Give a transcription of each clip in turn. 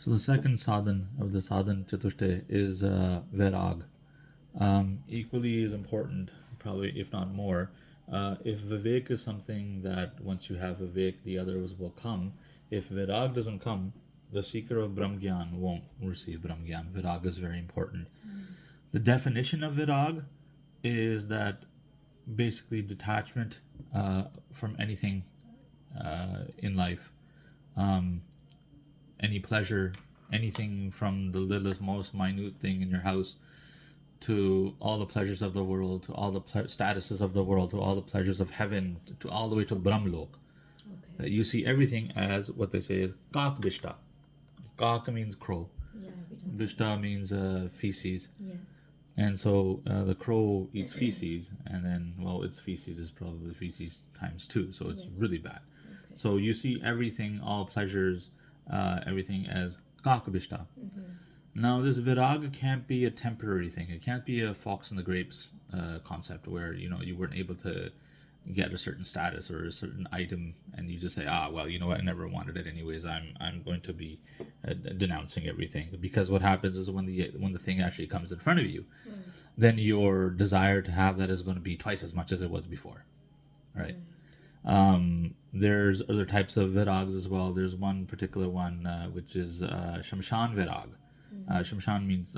So the second sadhan of the Saadhan Chatustay is Vairag. Equally is important, probably if not more. If Vivek is something that once you have Vivek, the others will come. If Virag doesn't come, the seeker of Brahmgyan won't receive Brahmgyan. Virag is very important. The definition of Virag is that basically detachment from anything in life, um, any pleasure, anything from the littlest, most minute thing in your house to all the pleasures of the world, to all the statuses of the world, to all the pleasures of heaven, to all the way to Brahmlok. That you see everything as what they say is Kak Bishta. Kak means crow. Yeah, Bishta means feces. Yes. And so the crow eats feces, and then, well, its feces is probably feces times two, so it's really bad. Okay. So you see everything, all pleasures, everything as kakabishta. Now, this viraga can't be a temporary thing. It can't be a fox and the grapes concept where, you weren't able to get a certain status or a certain item and you just say, well, you know what, I never wanted it anyways. I'm going to be denouncing everything. Because what happens is when the thing actually comes in front of you, then your desire to have that is going to be twice as much as it was before, right? There's other types of virags as well. There's one particular one which is Shamshan virag. Shamshan means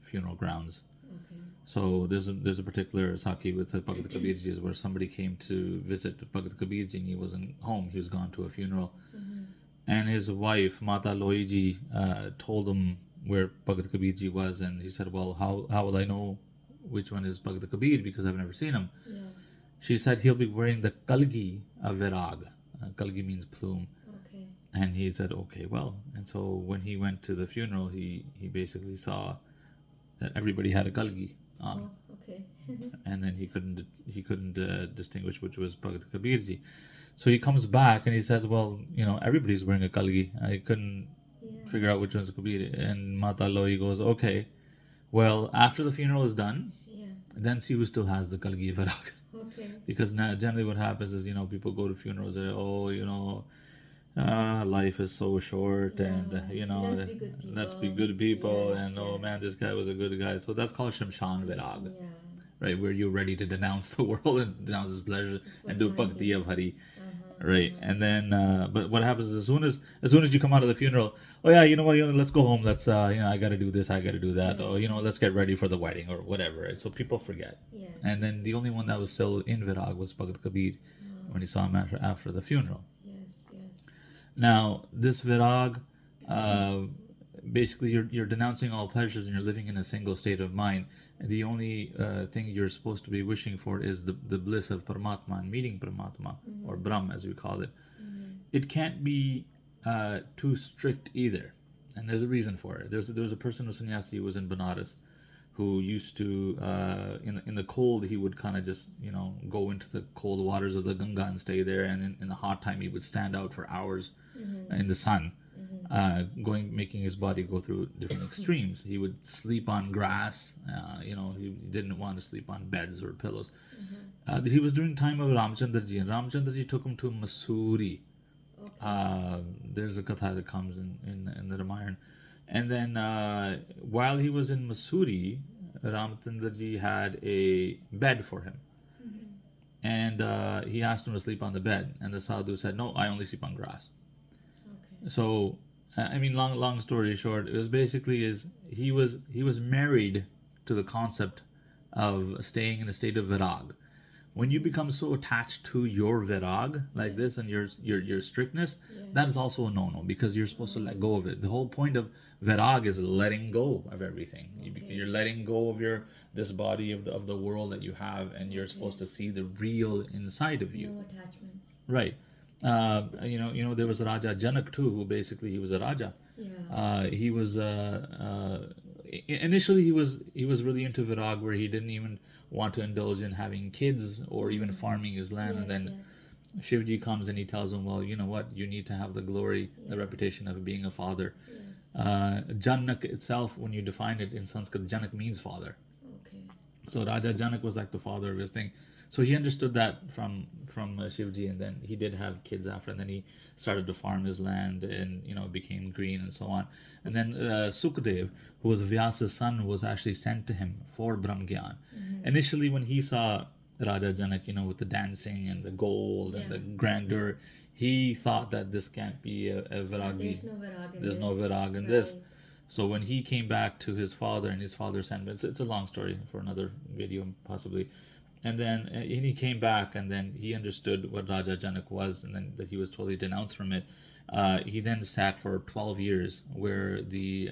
funeral grounds. Okay. So there's a particular Saki with Bhagat Kabirji where somebody came to visit Bhagat Kabirji and he wasn't home. He was gone to a funeral, and his wife Mata Loiji told him where Bhagat Kabirji was, and he said, "Well, how will I know which one is Bhagat Kabir because I've never seen him?" Yeah. She said he'll be wearing the kalgi of Virag. Kalgi means plume. Okay. And he said, okay, well. And so when he went to the funeral, he basically saw that everybody had a kalgi on. Oh, okay. And then he couldn't distinguish which was Bhagat Kabirji. So he comes back and he says, well, everybody's wearing a kalgi. I couldn't figure out which one's Kabir. And Mata Loi goes, okay, well, after the funeral is done, then see who still has the kalgi Virag. Okay. Because now generally what happens is, people go to funerals and, life is so short, and let's be good people, Yes, and oh man, this guy was a good guy. So that's called Shamshan Virag, Yeah. right? Where you're ready to denounce the world and denounce his pleasure and do bhakti of Hari, right? And then, but what happens is as soon as you come out of the funeral, oh yeah, you know what, let's go home. Let's I got to do this, I got to do that. Or let's get ready for the wedding or whatever. Right? So people forget. Yes. And then the only one that was still in Virag was Bhagat Kabir when he saw him after the funeral. Now, this virag, basically you're denouncing all pleasures and you're living in a single state of mind. And the only thing you're supposed to be wishing for is the bliss of Paramatma and meeting Paramatma, or Brahm as we call it. It can't be too strict either. And there's a reason for it. There was a person, a sannyasi, who was in Benares, who used to, in the cold, he would kind of just, go into the cold waters of the Ganga and stay there. And in the hot time, he would stand out for hours in the sun, making his body go through different extremes. He would sleep on grass. He didn't want to sleep on beds or pillows. He was during time of Ramchandraji, and Ramchandraji took him to Masuri. There's a katha that comes in the Ramayana. And then while he was in Masuri, Ramchandraji had a bed for him. And he asked him to sleep on the bed. And the sadhu said, no, I only sleep on grass. Okay. So, long story short, it was basically he was married to the concept of staying in a state of virag. When you become so attached to your virag like this and your strictness, that is also a no-no because you're supposed to let go of it. The whole point of virag is letting go of everything. You're letting go of this body of the world that you have, and you're supposed to see the real inside of you. No attachments. Right. There was Raja Janak too, who basically he was a Raja. Yeah. He was initially he was really into virag, where he didn't even want to indulge in having kids or even farming his land. And then Shivji comes and he tells him, well, you know what, you need to have the glory, the reputation of being a father. Janak itself, when you define it in Sanskrit, Janak means father. Okay. So Raja Janak was like the father of his thing. So he understood that from Shivji, and then he did have kids after, and then he started to farm his land, and became green and so on. And then Sukdev, who was Vyasa's son, was actually sent to him for Brahm Gyan. Initially, when he saw Raja Janak, with the dancing and the gold and the grandeur, he thought that this can't be a Vairagi. There's no Vairag in this. So when he came back to his father, and his father sent him, it's a long story for another video possibly. And then he came back, and then he understood what Raja Janak was, and then that he was totally denounced from it. He then sat for 12 years where the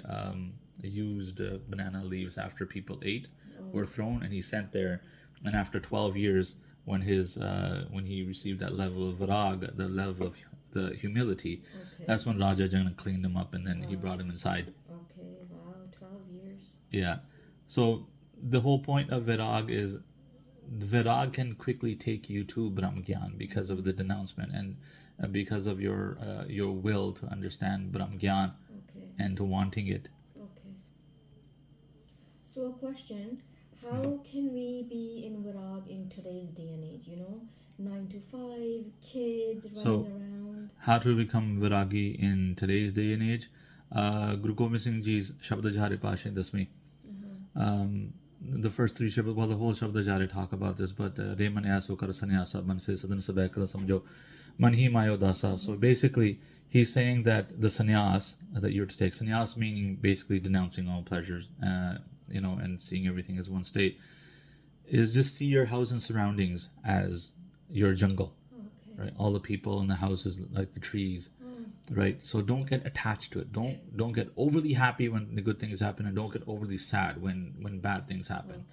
used banana leaves after people ate were thrown, and he sat there. And after 12 years, when he received that level of varag, the level of the humility, that's when Raja Janak cleaned him up, and then he brought him inside. Okay, wow, 12 years. Yeah. So the whole point of Vairag is Vairag can quickly take you to Brahm Gyan because of the denouncement, and because of your will to understand Brahm Gyan and to wanting it. Okay. So a question, how can we be in Vairag in today's day and age? 9 to 5, kids running around. How to become Vairagi in today's day and age? Guru Gobind Singh Ji's Shabda Jhare Pashe Dasmi. The first three Shabda, well, the whole Shabda Jhare talk about this, but Re Manyaso Kar Sanyasa Man Se Sadan Sabekala Samjo Manhi Mayo Dasa. So basically, he's saying that the sannyas that you're to take, sannyas meaning basically denouncing all pleasures, and seeing everything as one state, is just see your house and surroundings as your jungle. Right? All the people in the house is like the trees. Right, so don't get attached to it. Don't get overly happy when the good things happen, and don't get overly sad when bad things happen.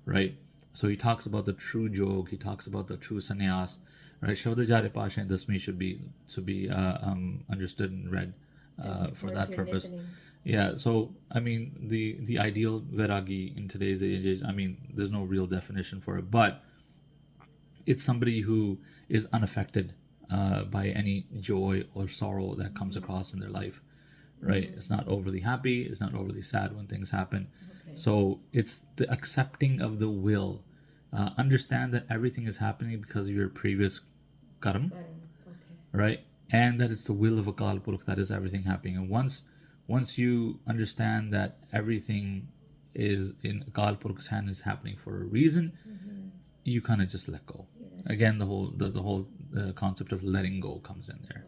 Right, so he talks about the true jog. He talks about the true sannyas. Right, Shabda Jhare Pasha and Dasmi should be understood and read for that purpose. Nibbling. Yeah, so I mean the ideal Vairagi in today's age, there's no real definition for it, but it's somebody who is unaffected by any joy or sorrow that comes across in their life, right? It's not overly happy, it's not overly sad when things happen. So it's the accepting of the will. Understand that everything is happening because of your previous karma, right? And that it's the will of Akal Purukh that is everything happening. And once you understand that everything is in Akal Purukh's hand, is happening for a reason, you kind of just let go. Again, the whole concept of letting go comes in there.